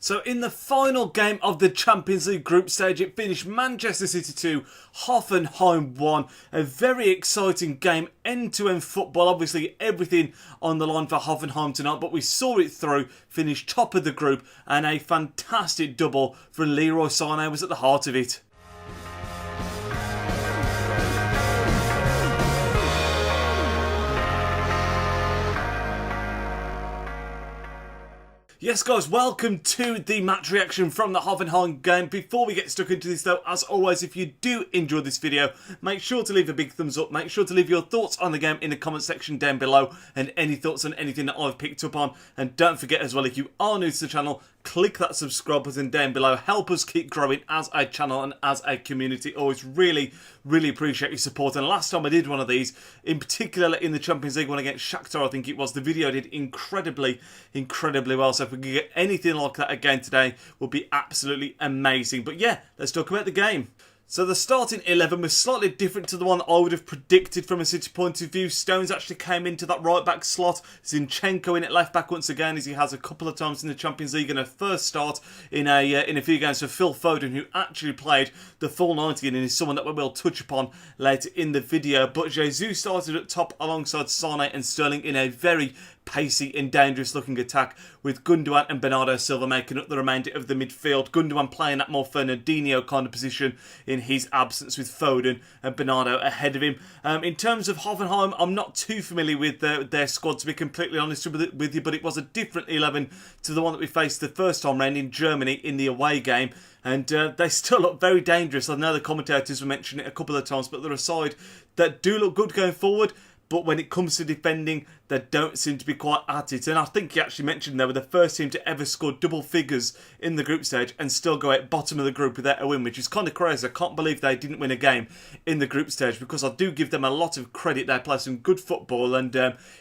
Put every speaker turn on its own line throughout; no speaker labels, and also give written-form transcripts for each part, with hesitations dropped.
So in the final game of the Champions League group stage, it finished Manchester City 2, Hoffenheim 1. A very exciting game, end-to-end football. Obviously everything on the line for Hoffenheim tonight, but we saw it through, finished top of the group, and a fantastic double for Leroy Sane was at the heart of it. Yes guys, welcome to the match reaction from the Hoffenheim game. Before we get stuck into this though, as always, if you do enjoy this video, make sure to leave a big thumbs up, make sure to leave your thoughts on the game in the comment section down below, and any thoughts on anything that I've picked up on. And don't forget as well, if you are new to the channel, click that subscribe button down below. Help us keep growing as a channel and as a community. Always really appreciate your support. And last time I did one of these, in particular in the Champions League one against Shakhtar, I think it was, the video did incredibly well. So if we can get anything like that again today, would be absolutely amazing. But yeah, let's talk about the game. So the starting 11 was slightly different to the one that I would have predicted from a City point of view. Stones actually came into that right back slot. Zinchenko in at left back once again, as he has a couple of times in the Champions League, and a first start in a few games for Phil Foden, who actually played the full 90 and is someone that we will touch upon later in the video. But Jesus started at top alongside Sane and Sterling in a very pacey and dangerous looking attack, with Gundogan and Bernardo Silva making up the remainder of the midfield. Gundogan playing that more Fernandinho kind of position in his absence, with Foden and Bernardo ahead of him. In terms of Hoffenheim, I'm not too familiar with their squad, to be completely honest with you, but it was a different 11 to the one that we faced the first time round in Germany in the away game. And they still look very dangerous. I know the commentators were mentioning it a couple of times, but they're a side that do look good going forward. But when it comes to defending, they don't seem to be quite at it. And I think he actually mentioned they were the first team to ever score double figures in the group stage and still go out bottom of the group without a win, which is kind of crazy. I can't believe they didn't win a game in the group stage, because I do give them a lot of credit. They play some good football, and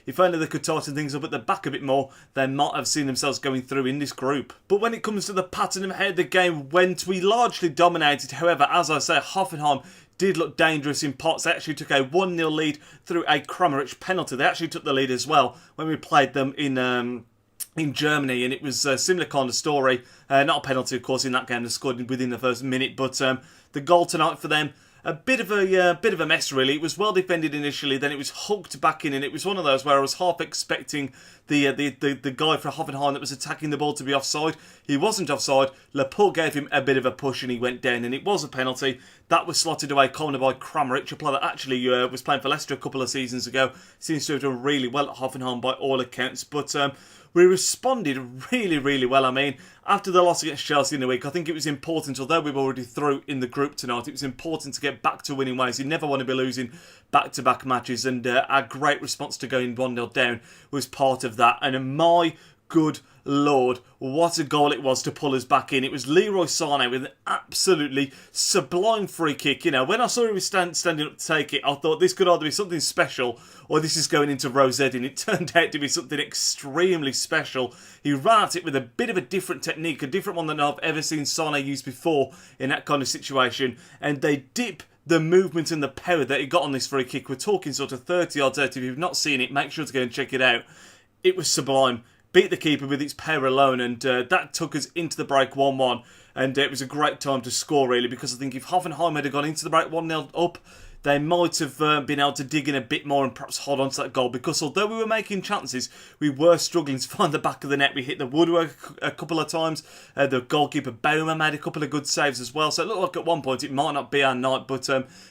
if only they could tighten things up at the back a bit more, they might have seen themselves going through in this group. But when it comes to the pattern of how the game went, we largely dominated. However, as I say, Hoffenheim did look dangerous in parts. They actually took a 1-0 lead through a Kramaric penalty. They actually took the lead as well when we played them in Germany, and it was a similar kind of story. Not a penalty, of course, in that game. They scored within the first minute, but the goal tonight for them, a bit of a mess really. It was well defended initially, then it was hooked back in, and it was one of those where I was half expecting the guy for Hoffenheim that was attacking the ball to be offside. He wasn't offside. Laporte gave him a bit of a push and he went down, and it was a penalty. That was slotted away corner by Kramaric, a player that actually was playing for Leicester a couple of seasons ago. Seems to have done really well at Hoffenheim by all accounts, but we responded really well. I mean, after the loss against Chelsea in the week, I think it was important, although we were already through in the group tonight, it was important to get back to winning ways. You never want to be losing back-to-back matches, and our great response to going 1-0 down was part of that. And my good Lord, what a goal it was to pull us back in. It was Leroy Sane with an absolutely sublime free kick. You know, when I saw he was standing up to take it, I thought this could either be something special or this is going into Rosette, and it turned out to be something extremely special. He ran at it with a bit of a different technique, a different one than I've ever seen Sane use before in that kind of situation, and they dip the movement and the power that he got on this free kick. We're talking sort of 30 yards out. If you've not seen it, make sure to go and check it out. It was sublime. Beat the keeper with its power alone, and that took us into the break 1-1, and it was a great time to score really, because I think if Hoffenheim had gone into the break 1-0 up, they might have been able to dig in a bit more and perhaps hold on to that goal, because although we were making chances, we were struggling to find the back of the net. We hit the woodwork a couple of times. The goalkeeper Baumer made a couple of good saves as well, so it looked like at one point it might not be our night, but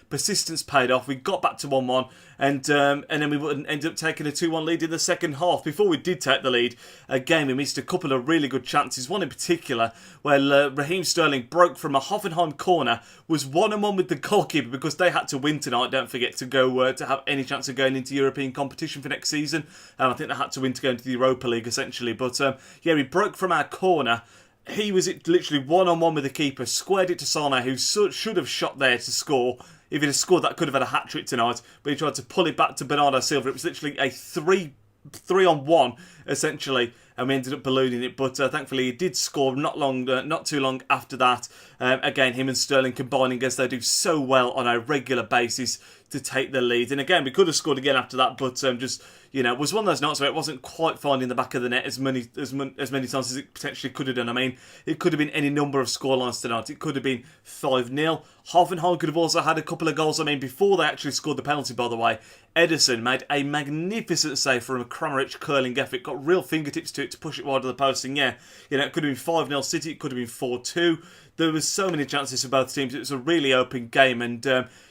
persistence paid off. We got back to 1-1, and then we ended up taking a 2-1 lead in the second half. Before we did take the lead, again we missed a couple of really good chances. One in particular where Raheem Sterling broke from a Hoffenheim corner, was 1-on-1 with the goalkeeper, because they had to win tonight, don't forget, to go to have any chance of going into European competition for next season. And I think they had to win to go into the Europa League essentially. But yeah, he broke from our corner. He was literally 1-on-1 with the keeper, squared it to Sane, who should have shot there to score. If he'd have scored, that could have had a hat-trick tonight, but he tried to pull it back to Bernardo Silva. It was literally a 3-on-1 essentially, and we ended up ballooning it. But thankfully he did score not too long after that. Again, him and Sterling combining as they do so well on a regular basis to take the lead. And again, we could have scored again after that, but just, you know, it was one of those nights where it wasn't quite finding the back of the net as many times as it potentially could have done. I mean, it could have been any number of scorelines tonight. It could have been 5-0. Hoffenheim could have also had a couple of goals. I mean, before they actually scored the penalty, by the way, Ederson made a magnificent save from a Kramaric curling effort. Got real fingertips to it to push it wide of the post. And yeah, you know, it could have been 5-0 City. It could have been 4-2. There was so many chances for both teams. It was a really open game, and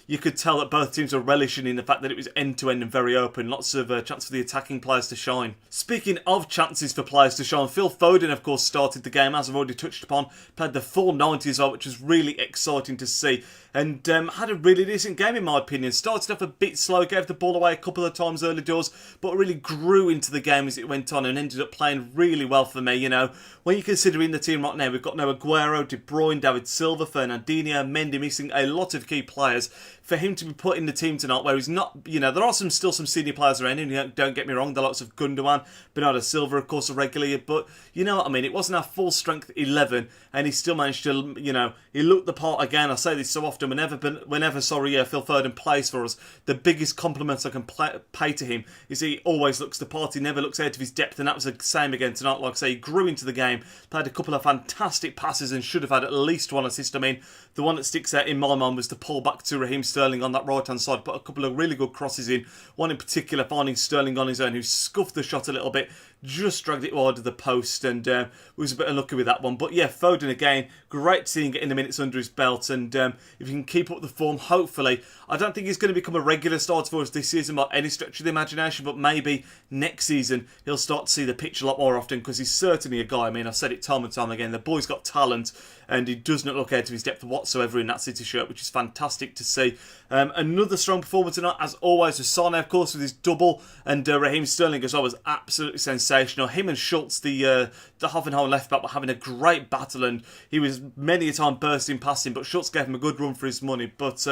you could tell that both teams were relishing in the fact that it was end-to-end and very open. Lots of chance for the attacking players to shine. Speaking of chances for players to shine, Phil Foden, of course, started the game, as I've already touched upon. Played the full 90 as well, which was really exciting to see. And had a really decent game, in my opinion. Started off a bit slow, gave the ball away a couple of times early doors, but really grew into the game as it went on and ended up playing really well for me. You know, when you consider in the team right now, we've got no Aguero, De Bruyne, David Silva, Fernandinho, Mendy, missing a lot of key players. For him to be put in the team tonight, where he's not, you know, there are still some senior players around him, don't get me wrong, the likes of Gundogan, Bernardo Silva, of course, are regularly, but you know what I mean, it wasn't our full strength 11, and he still managed to, you know, he looked the part again. I say this so often, whenever Phil Foden plays for us, the biggest compliment I can pay to him is he always looks the part, he never looks out of his depth, and that was the same again tonight. Like I say, he grew into the game, played a couple of fantastic passes and should have had at least one assist. I mean, the one that sticks out in my mind was the pull back to Raheem Sterling on that right-hand side, put a couple of really good crosses in, one in particular finding Sterling on his own, who scuffed the shot a little bit, just dragged it wide of the post, and was a bit unlucky with that one. But yeah, Foden again, great to see him getting the minutes under his belt, and if he can keep up the form, hopefully, I don't think he's going to become a regular starter for us this season by any stretch of the imagination, but maybe next season he'll start to see the pitch a lot more often, because he's certainly a guy, I mean, I've said it time and time again, the boy's got talent, and he does not look out of his depth whatsoever in that City shirt, which is fantastic to see. Another strong performance tonight, as always, with Sane, of course, with his double, and Raheem Sterling as well was absolutely sensational. Him and Schultz, the Hoffenheim left back, were having a great battle, and he was many a time bursting past him, but Schultz gave him a good run for his money. But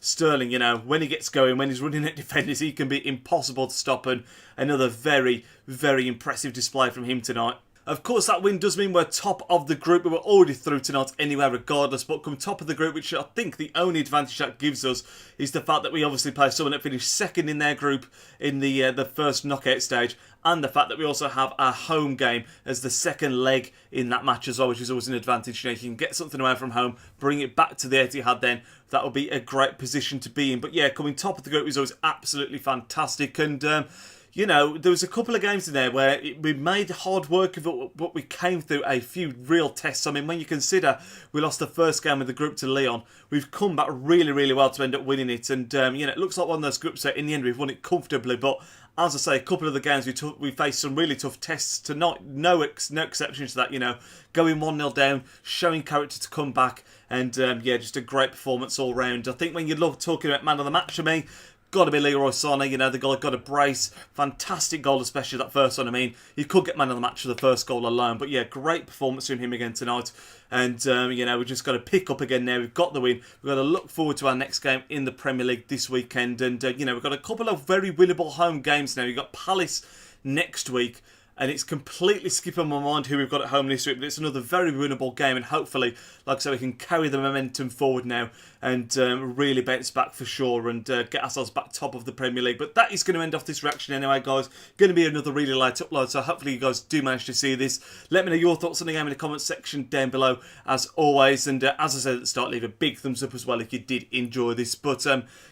Sterling, you know, when he gets going, when he's running at defenders, he can be impossible to stop, and another very, very impressive display from him tonight. Of course, that win does mean we're top of the group. We were already through tonight anyway, regardless. But come top of the group, which I think the only advantage that gives us is the fact that we obviously play someone that finished second in their group in the first knockout stage, and the fact that we also have our home game as the second leg in that match as well, which is always an advantage. You know, you can get something away from home, bring it back to the Etihad, then that will be a great position to be in. But yeah, coming top of the group is always absolutely fantastic, and you know, there was a couple of games in there where we made hard work of it, but we came through a few real tests. I mean, when you consider we lost the first game of the group to Lyon, we've come back really, really well to end up winning it. And, you know, it looks like one of those groups that in the end we've won it comfortably. But as I say, a couple of the games we faced some really tough tests tonight. No exception to that, you know, going 1-0 down, showing character to come back. And, yeah, just a great performance all round. I think when you love talking about man of the match for me, got to be Leroy Sane. You know, the guy got a brace. Fantastic goal, especially that first one. I mean, he could get man of the match for the first goal alone. But yeah, great performance from him again tonight. And, you know, we've just got to pick up again now. We've got the win. We've got to look forward to our next game in the Premier League this weekend. And, you know, we've got a couple of very winnable home games now. We've got Palace next week. And it's completely skipping my mind who we've got at home this week. But it's another very winnable game. And hopefully, like I said, we can carry the momentum forward now and really bounce back for sure and get ourselves back top of the Premier League. But that is going to end off this reaction anyway, guys. Going to be another really late upload. So hopefully you guys do manage to see this. Let me know your thoughts on the game in the comments section down below, as always. And as I said at the start, leave a big thumbs up as well if you did enjoy this. But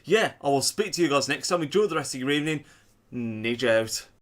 yeah, I will speak to you guys next time. Enjoy the rest of your evening. Nidge out.